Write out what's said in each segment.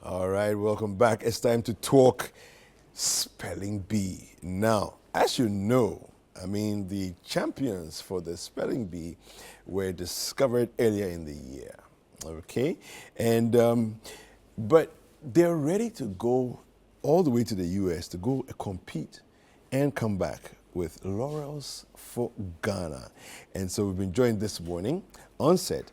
All right, welcome back. It's time to talk spelling bee. Now, as you know, the champions for the spelling bee were discovered earlier in the year. Okay, and but they're ready to go all the way to the U.S. to go compete and come back with laurels for Ghana. And so we've been joined this morning on set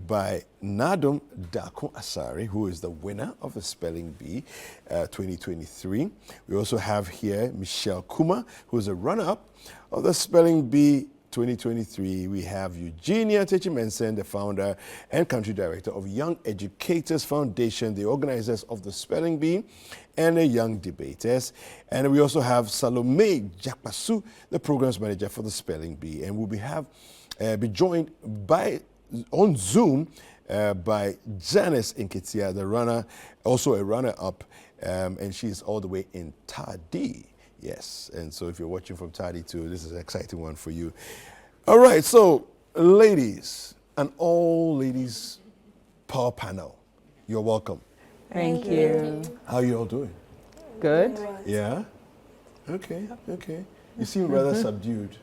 by Nadum Dako Asari, who is the winner of the Spelling Bee 2023. We also have here Michelle Kuma, who is a runner-up of the Spelling Bee 2023. We have Eugenia Techimensen, the founder and country director of Young Educators Foundation, the organizers of the Spelling Bee, and the Young Debaters. And we also have Salome Jakpasu, the programs manager for the Spelling Bee. And we'll be joined on Zoom by Janice Nketia, the runner, also a runner-up, and she's all the way in Tadi. Yes, and so if you're watching from Tadi too, this is an exciting one for you. All right, so ladies, an all-ladies power panel, you're welcome. Thank you. How are you all doing? Good. Yeah? Okay. You seem rather subdued.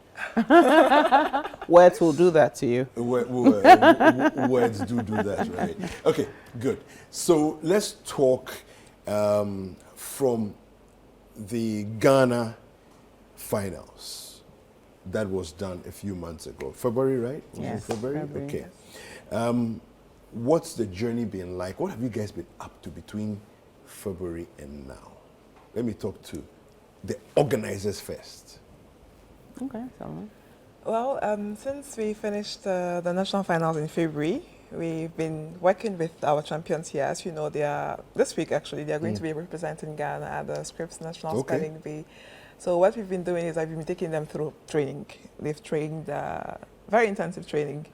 Words will do that to you. Words do that, right? Okay, good. So let's talk from the Ghana finals that was done a few months ago. February, right? Yes. February? Okay. Yes. What's the journey been like? What have you guys been up to between February and now? Let me talk to the organizers first. Okay, so. Well, since we finished the national finals in February, we've been working with our champions here. As you know, this week actually, they are going to be representing Ghana at the Scripps National Spelling Bee. So what we've been doing is I've been taking them through training. They've trained, very intensive training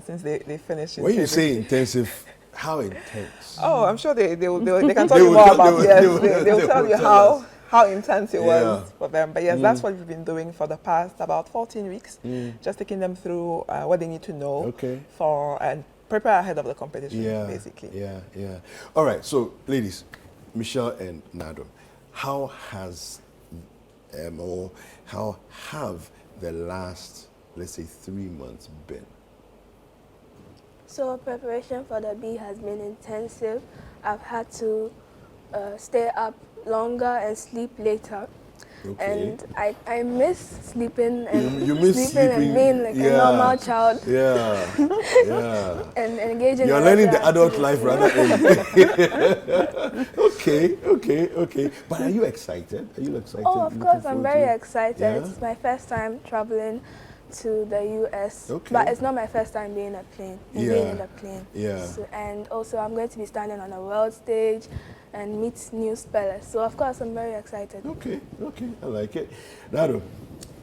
since they finished. When you say intensive, how intense? Oh, I'm sure they can tell you more about it. They'll tell you how intense it was for them. But yes, that's what we've been doing for the past about 14 weeks, just taking them through what they need to know for and prepare ahead of the competition, basically. Yeah. All right, so ladies, Michelle and Nadum, how have the last, let's say, 3 months been? So preparation for the bee has been intensive. I've had to stay up longer and sleep later. Okay. And I miss sleeping and you miss sleeping and being like a normal child. Yeah. And engaging. You're learning the adult life rather early. Okay. But are you excited? Oh, of course, I'm very excited. Yeah? It's my first time traveling to the US, but it's not my first time being in a plane. Being in a plane. Yeah. So, and also, I'm going to be standing on a world stage and meet new spellers. So, of course, I'm very excited. Okay, I like it. Nado?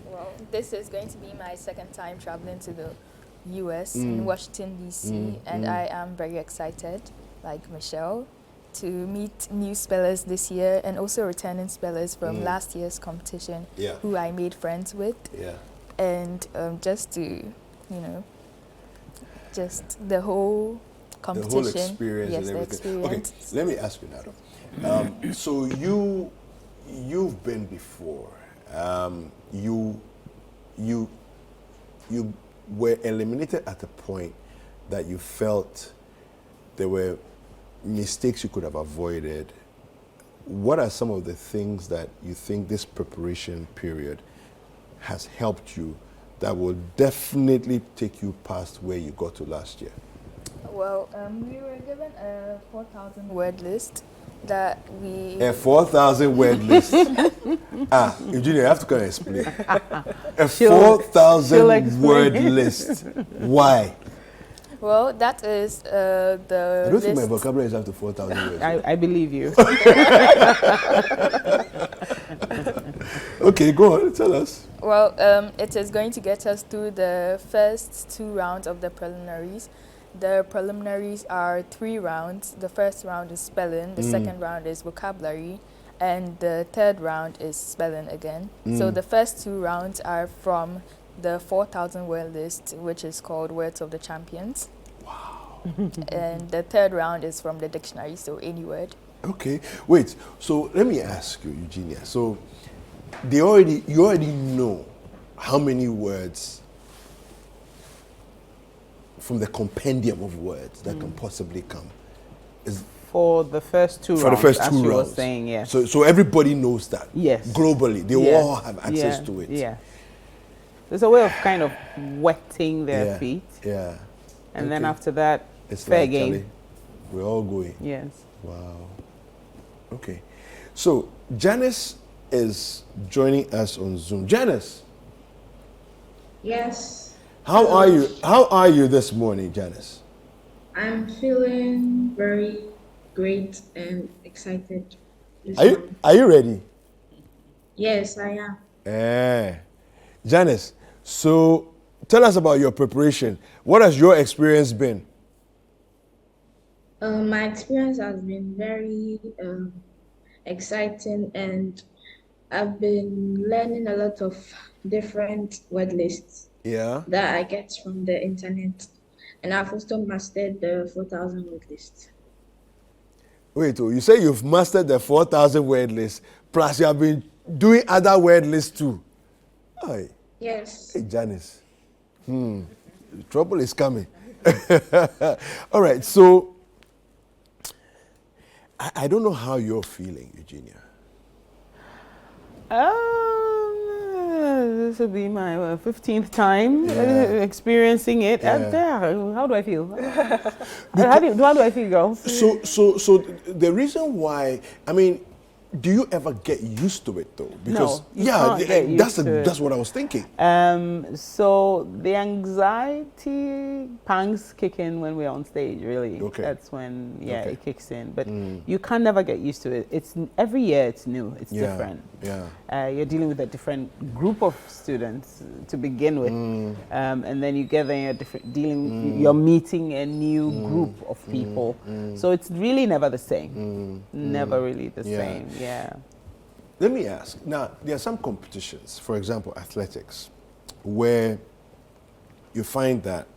Well, this is going to be my second time traveling to the US in Washington, D.C., and I am very excited, like Michelle, to meet new spellers this year and also returning spellers from last year's competition who I made friends with. Yeah. And just to, just the whole competition. The whole experience and everything. Okay, let me ask you, Nado. So you've been before. You were eliminated at a point that you felt there were mistakes you could have avoided. What are some of the things that you think this preparation period has helped you that will definitely take you past where you got to last year? Well, we were given a 4,000 word list that we... A 4,000 word list? Eugenia, you have to come and explain. A 4,000 word list. Why? Well, that is the I don't think my vocabulary is up to 4,000 words. I believe you. Okay, go on, tell us. Well, it is going to get us through the first 2 rounds of the preliminaries. The preliminaries are 3 rounds. The first round is spelling, the second round is vocabulary, and the third round is spelling again. So the first 2 rounds are from the 4,000 word list, which is called Words of the Champions. Wow. And the third round is from the dictionary, so any word. Okay. Wait. So let me ask you, Eugenia. So you already know how many words from the compendium of words that can possibly come. Is For the first two for rounds, the first as two you were rounds. saying, yes. So everybody knows that. Yes. Globally, they Yes. all have access Yeah, to it. Yeah. There's a way of kind of wetting their Yeah. feet. Yeah. And then Okay. after that, It's fair like, game. Charlie, we're all going. Yes. Wow. Okay. So Janice is joining us on Zoom. Janice, Yes. how are you? How are you this morning, Janice? I'm feeling very great and excited this Are you morning. are you ready? Yes, I am. Janice, so tell us about your preparation. What has your experience been? My experience has been very exciting, and I've been learning a lot of different word lists Yeah. that I get from the internet, and I've also mastered the 4,000 word list. Wait, you say you've mastered the 4,000 word list, plus you have been doing other word lists too. Aye. Yes. Hey, Janice. Trouble is coming. All right, so I don't know how you're feeling, Eugenia. This will be my 15th time Yeah. experiencing it. Yeah. How do I feel? how do I feel, girls? So the reason why, I mean, do you ever get used to it though? Because No, you can't get used to it. that's what I was thinking. So the anxiety pangs kick in when we're on stage, really. Okay. That's when, Okay. it kicks in. But you can never get used to it. It's every year it's new, it's Yeah, different. yeah. You're dealing with a different group of students to begin with. And then you get there, you're meeting a new group of people. So it's really never the same. Never really the Yeah. same, yeah. Let me ask. Now, there are some competitions, for example, athletics, where you find that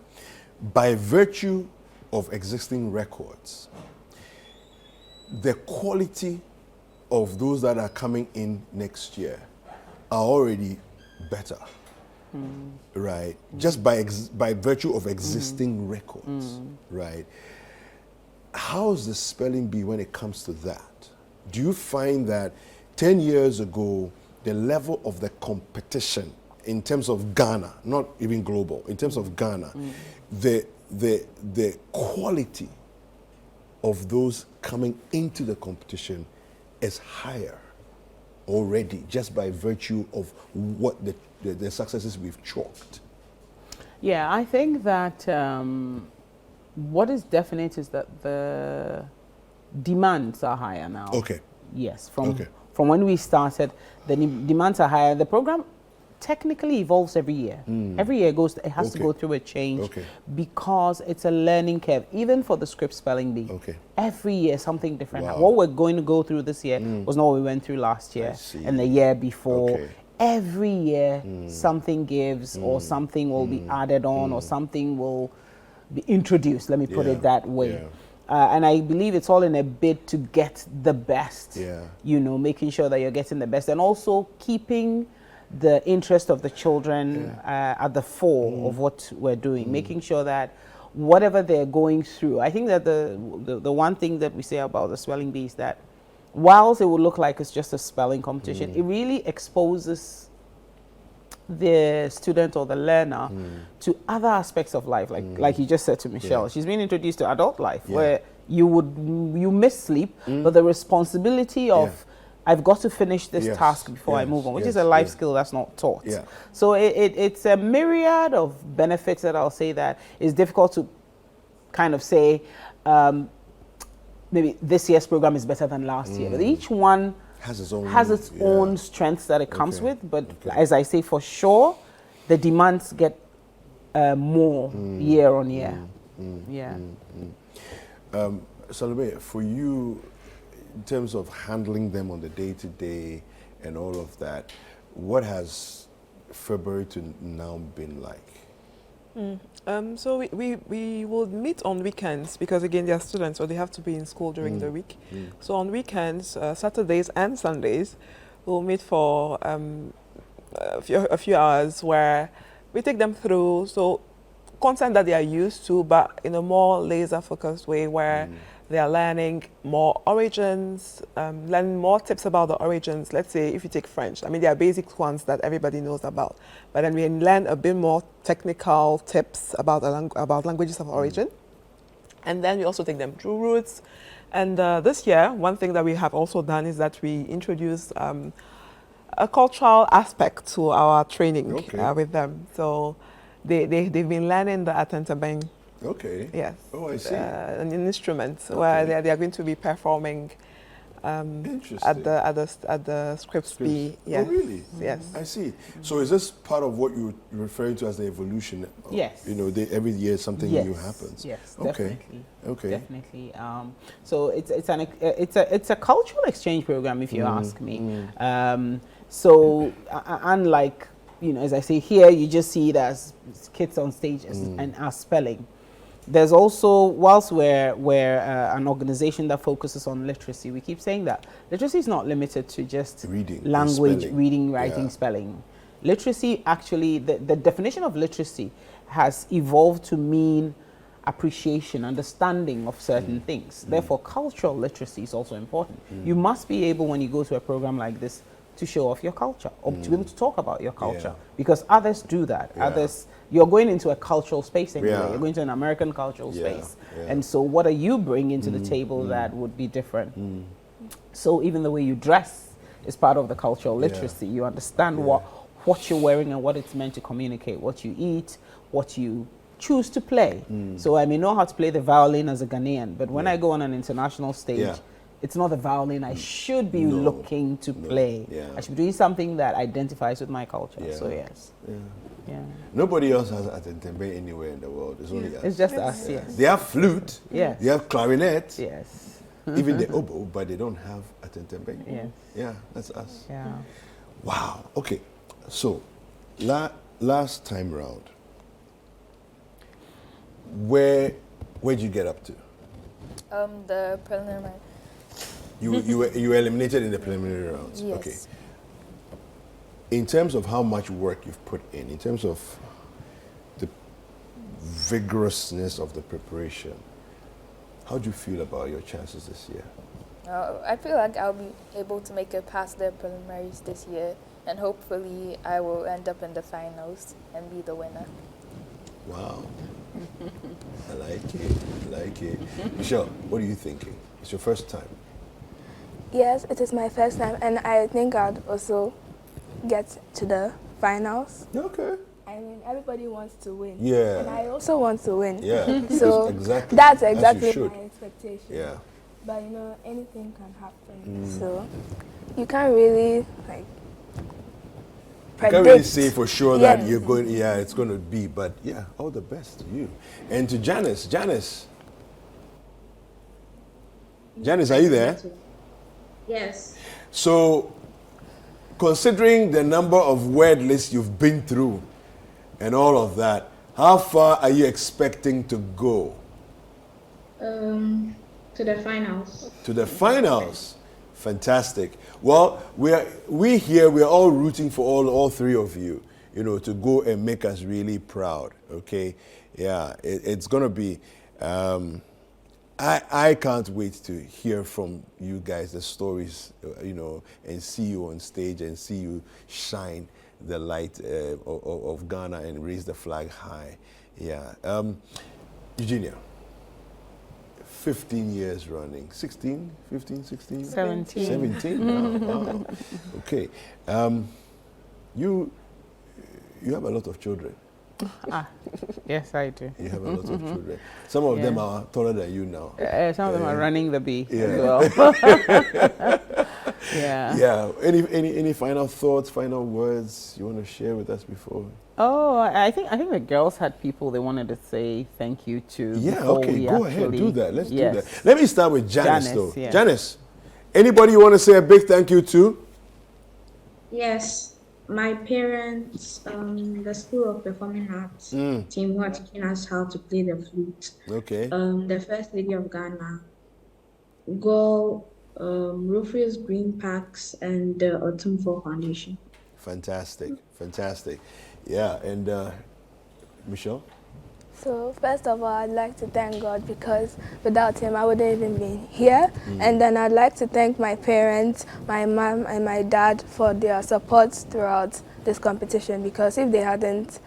by virtue of existing records, the quality of those that are coming in next year are already better, right? Just by virtue of existing records, right? How's the spelling bee when it comes to that? Do you find that 10 years ago, the level of the competition in terms of Ghana, not even global, in terms of Ghana, the quality of those coming into the competition is higher already, just by virtue of what the successes we've chalked? Yeah, I think that what is definite is that the demands are higher now. Okay. Yes, Okay. from when we started, the demands are higher. The program technically evolves every year. Every year it has to Okay. go through a change Okay. because it's a learning curve, even for the script spelling bee. Okay. Every year something different. Wow. What we're going to go through this year was not what we went through last year see. and the year before. Okay. Every year something gives or something will be added on or something will be introduced, let me put Yeah. it that way. Yeah. And I believe it's all in a bid to get the best, Yeah. making sure that you're getting the best and also keeping the interest of the children at the fore of what we're doing, making sure that whatever they're going through, I think that the one thing that we say about the spelling bee is that whilst it would look like it's just a spelling competition, it really exposes the student or the learner to other aspects of life, like you just said to Michelle. Yeah. She's been introduced to adult life Yeah. where you miss sleep, but the responsibility of Yeah. I've got to finish this Yes, task before I yes, move on, which is yes, a life yes. skill that's not taught. Yeah. So it's a myriad of benefits that I'll say that is difficult to kind of say maybe this year's program is better than last year, but each one Has its own, has its yeah. own strengths that it comes Okay, with. But okay. as I say, for sure, the demands get more year on year. Yeah. Salome, for you, in terms of handling them on the day-to-day and all of that, what has February to now been like? So we will meet on weekends because again they are students, so they have to be in school during the week. So on weekends, Saturdays and Sundays, we'll meet for a few hours where we take them through content that they are used to, but in a more laser focused way where they are learning more origins, learning more tips about the origins. Let's say if you take French, I mean, there are basic ones that everybody knows about, but then we learn a bit more technical tips about about languages of origin. And then we also take them through roots. And this year, one thing that we have also done is that we introduced a cultural aspect to our training with them. So they've been learning the Atentebeng. Okay. Yes. Oh, I see. An instrument where they are going to be performing at the Scripps B. Yes. Oh, really? Yes. I see. So is this part of what you're referring to as the evolution? Yes. You know, every year something new happens. Yes, Okay. definitely. Okay. Definitely. So it's a cultural exchange program, if you ask me. So unlike, you know, as I say here, you just see it as kids on stage and our spelling. There's also, whilst we're an organization that focuses on literacy, we keep saying that literacy is not limited to just reading, language, reading, writing, spelling. Literacy, actually, the definition of literacy has evolved to mean appreciation, understanding of certain things. Therefore, cultural literacy is also important. You must be able, when you go to a program like this, to show off your culture or to be able to talk about your culture, because others do that. Others, you're going into a cultural space anyway. You're going to an American cultural space, and so what are you bringing to the table that would be different? So even the way you dress is part of the cultural literacy. You understand what you're wearing and what it's meant to communicate. What you eat, what you choose to play. So I may know how to play the violin as a Ghanaian, but when I go on an international stage, it's not the violin I should be looking to play. I should be doing something that identifies with my culture. So yes. Nobody else has Atentebeng anywhere in the world. It's only us. It's just us, yes. They have flute. Yes. They have clarinet. Yes. Even the oboe, but they don't have Atentebeng. Yes. Yeah, that's us. Yeah. Wow. Okay. So, last time round, where'd you get up to? The preliminary. You were eliminated in the preliminary rounds. Yes. Okay. In terms of how much work you've put in terms of the vigorousness of the preparation, how do you feel about your chances this year? I feel like I'll be able to make it past the preliminaries this year, and hopefully I will end up in the finals and be the winner. Wow. I like it. I like it. Michelle, what are you thinking? It's your first time. Yes, it is my first time, and I think I'd also get to the finals. Okay. I mean, everybody wants to win. Yeah. And I also want to win. Yeah. So exactly. that's As you exactly should. my expectation. Yeah. But you know, anything can happen. So you can't really like predict. Can't really say for sure that Yes. you're going. Yeah, it's going to be. But yeah, all the best to you. And to Janice. Janice, are you there? Yes. So, considering the number of word lists you've been through and all of that, how far are you expecting to go? To the finals. To the finals. Fantastic. Well, we're all rooting for all three of you, you know, to go and make us really proud. Okay. Yeah, it's gonna be. I can't wait to hear from you guys the stories, you know, and see you on stage and see you shine the light of Ghana and raise the flag high. Yeah. Eugenia, 15 years running. 16, 15, 16? 17. 17 now. Wow. Okay. You have a lot of children. Yes, I do. You have a lot of children. Some of them are taller than you now. Some of them are running the bee as Yeah. well. Yeah. Yeah. Any final thoughts, final words you want to share with us before? Oh, I think the girls had people they wanted to say thank you to. Yeah. before Okay. we Go ahead. actually- Do that. Let's Yes. do that. Let me start with Janice, though. yeah. Janice, anybody you want to say a big thank you to? Yes. My parents, the School of Performing Arts team who are teaching us how to play the flute. Okay. The First Lady of Ghana, Go, Rufus Green Parks, and the Otumfo Foundation. Fantastic. Fantastic. Yeah. And Michelle? So first of all, I'd like to thank God because without him, I wouldn't even be here. And then I'd like to thank my parents, my mom and my dad for their support throughout this competition, because if they hadn't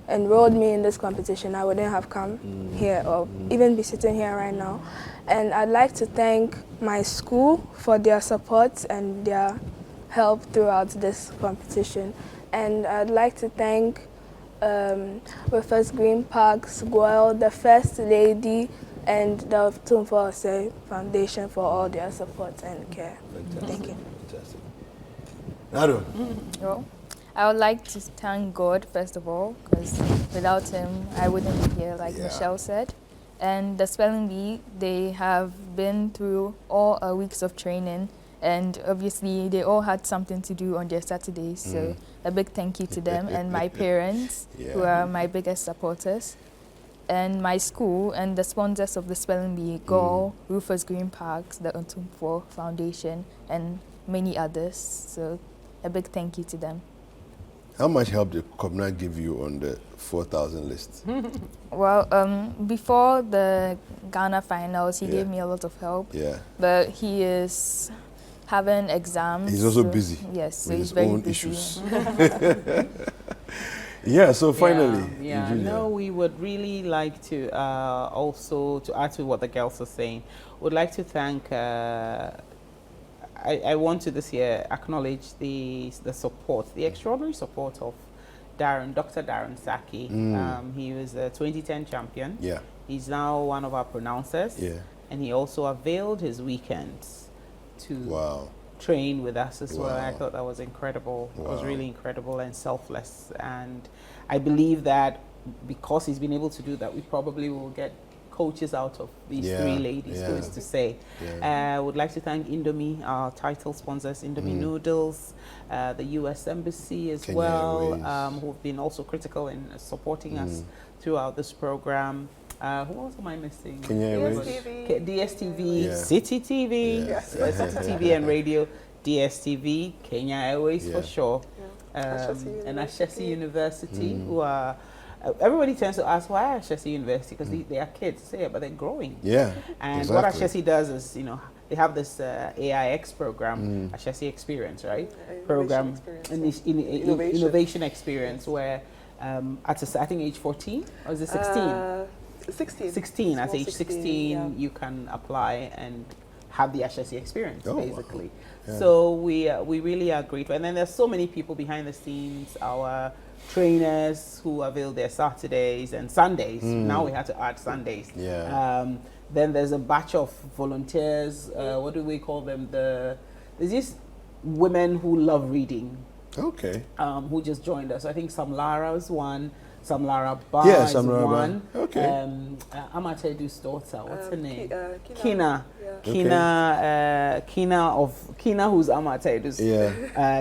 enrolled me in this competition, I wouldn't have come here or even be sitting here right now. And I'd like to thank my school for their support and their help throughout this competition. And I'd like to thank Rufus Green Parks, Goyle, the First Lady, and the Tumfo Foundation for all their support and care. Fantastic. Thank you. Fantastic. Nado? Well, I would like to thank God first of all, because without him I wouldn't be here, like Michelle said. And the spelling bee, they have been through all weeks of training, and obviously they all had something to do on their Saturdays. So a big thank you to them and my parents, who are my biggest supporters, and my school and the sponsors of the spelling bee, Go, Rufus Green Parks, the Otumfo Foundation, and many others. So a big thank you to them. How much help did Kobna give you on the 4,000 list? Well, before the Ghana finals, he gave me a lot of help. Yeah. But he is having exams. He's also busy. Yes, so with he's his very own busy. issues. Yeah, so finally, yeah. Eugenia. No, we would really like to also, to add to what the girls are saying, would like to thank, I want to this year acknowledge the support, the extraordinary support of Dr. Darren Saki. He was a 2010 champion. Yeah. He's now one of our pronouncers. Yeah. And he also availed his weekends to train with us as well. I thought that was incredible. It was really incredible and selfless. And I believe that because he's been able to do that, we probably will get coaches out of these three ladies, who is to say. I would like to thank Indomie, our title sponsors, Indomie Noodles, the US Embassy as Kenya well, Airways. who have been also critical in supporting us throughout this program. Who else am I missing? Kenya Airways. DSTV, Yeah. Citi TV, Citi TV and radio, DSTV, Kenya Airways for sure, and Ashesi University, who are. Everybody tends to ask why Ashesi University, because they are kids, but they're growing. Yeah. And what Ashesi does is, they have this AIX program, Ashesi Experience, right? Program, innovation experience, where at I think age 14 or is it 16? 16. At age 16, you can apply and have the Ashesi experience, basically. Wow. Yeah. So we really are grateful. And then there's so many people behind the scenes, our trainers who avail their Saturdays and Sundays. Now we had to add Sundays. Yeah. Then there's a batch of volunteers. What do we call them? There's these women who love reading. Okay. Who just joined us. I think Samlara was one. Samlara Ba is one. Okay. Amatedu's daughter. What's her name? Kina. Kina, who's Amatedu's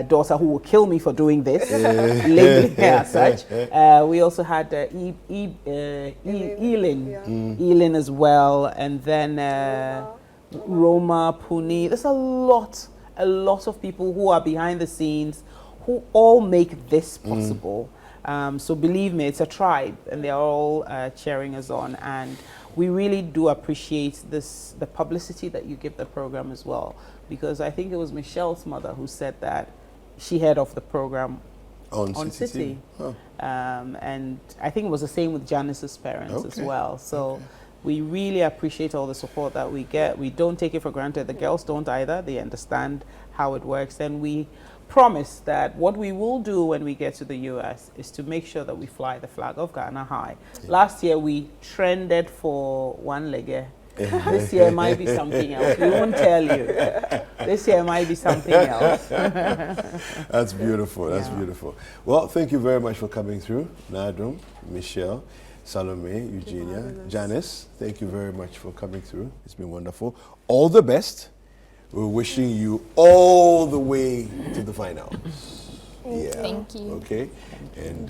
daughter, who will kill me for doing this, labeling her as such. We also had Elin as well, and then Roma, Puni. There's a lot of people who are behind the scenes, who all make this possible. So believe me, it's a tribe, and they're all cheering us on, and we really do appreciate the publicity that you give the program as well, because I think it was Michelle's mother who said that she heard of the program on Citi. And I think it was the same with Janice's parents as well. So we really appreciate all the support that we get. We don't take it for granted. The girls don't either. They understand how it works, and we promise that what we will do when we get to the US is to make sure that we fly the flag of Ghana high. Last year we trended for one leg. This year might be something else. We won't tell you. This year might be something else. That's beautiful. That's beautiful. Well, thank you very much for coming through. Nadum, Michelle, Salome, Eugenia, Janice, thank you very much for coming through. It's been wonderful. All the best. We're wishing you all the way to the finals. Thank you. Okay. And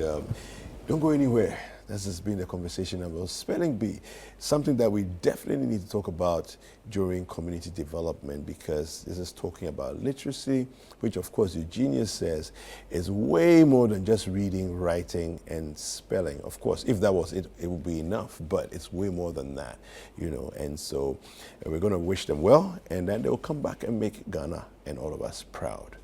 don't go anywhere. This has been a conversation about spelling bee, something that we definitely need to talk about during community development, because this is talking about literacy, which of course Eugenia says is way more than just reading, writing, and spelling. Of course, if that was it, it would be enough, but it's way more than that, you know. And so we're going to wish them well, and then they'll come back and make Ghana and all of us proud.